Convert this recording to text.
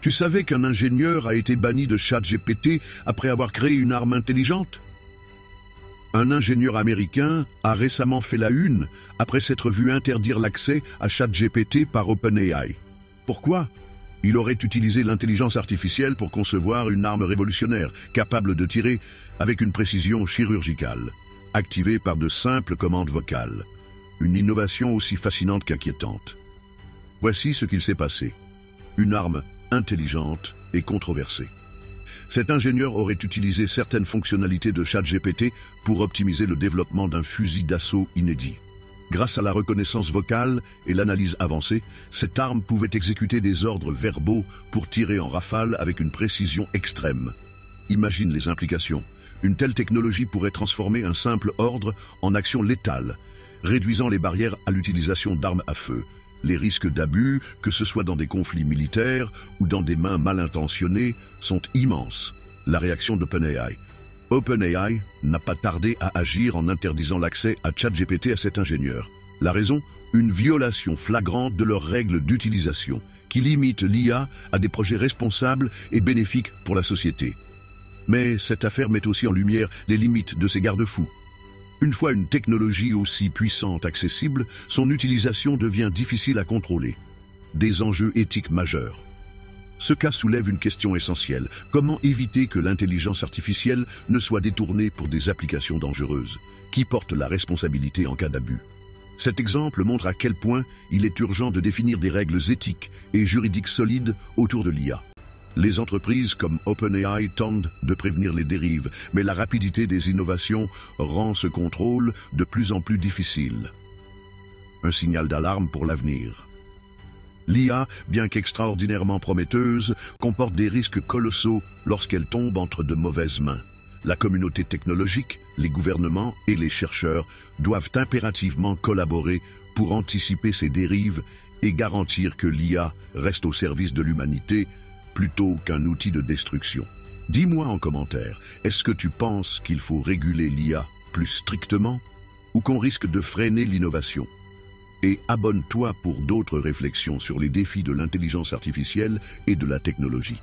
Tu savais qu'un ingénieur a été banni de ChatGPT après avoir créé une arme intelligente? Un ingénieur américain a récemment fait la une après s'être vu interdire l'accès à ChatGPT par OpenAI. Pourquoi? Il aurait utilisé l'intelligence artificielle pour concevoir une arme révolutionnaire, capable de tirer avec une précision chirurgicale, activée par de simples commandes vocales. Une innovation aussi fascinante qu'inquiétante. Voici ce qu'il s'est passé. Une arme intelligente et controversée. Cet ingénieur aurait utilisé certaines fonctionnalités de ChatGPT pour optimiser le développement d'un fusil d'assaut inédit. Grâce à la reconnaissance vocale et l'analyse avancée, cette arme pouvait exécuter des ordres verbaux pour tirer en rafale avec une précision extrême. Imagine les implications. Une telle technologie pourrait transformer un simple ordre en action létale, réduisant les barrières à l'utilisation d'armes à feu. Les risques d'abus, que ce soit dans des conflits militaires ou dans des mains mal intentionnées, sont immenses. La réaction d'OpenAI. OpenAI n'a pas tardé à agir en interdisant l'accès à ChatGPT à cet ingénieur. La raison? Une violation flagrante de leurs règles d'utilisation, qui limitent l'IA à des projets responsables et bénéfiques pour la société. Mais cette affaire met aussi en lumière les limites de ces garde-fous. Une fois une technologie aussi puissante accessible, son utilisation devient difficile à contrôler. Des enjeux éthiques majeurs. Ce cas soulève une question essentielle. Comment éviter que l'intelligence artificielle ne soit détournée pour des applications dangereuses? Qui porte la responsabilité en cas d'abus? Cet exemple montre à quel point il est urgent de définir des règles éthiques et juridiques solides autour de l'IA. Les entreprises comme OpenAI tentent de prévenir les dérives, mais la rapidité des innovations rend ce contrôle de plus en plus difficile. Un signal d'alarme pour l'avenir. L'IA, bien qu'extraordinairement prometteuse, comporte des risques colossaux lorsqu'elle tombe entre de mauvaises mains. La communauté technologique, les gouvernements et les chercheurs doivent impérativement collaborer pour anticiper ces dérives et garantir que l'IA reste au service de l'humanité plutôt qu'un outil de destruction. Dis-moi en commentaire, est-ce que tu penses qu'il faut réguler l'IA plus strictement ou qu'on risque de freiner l'innovation? Et abonne-toi pour d'autres réflexions sur les défis de l'intelligence artificielle et de la technologie.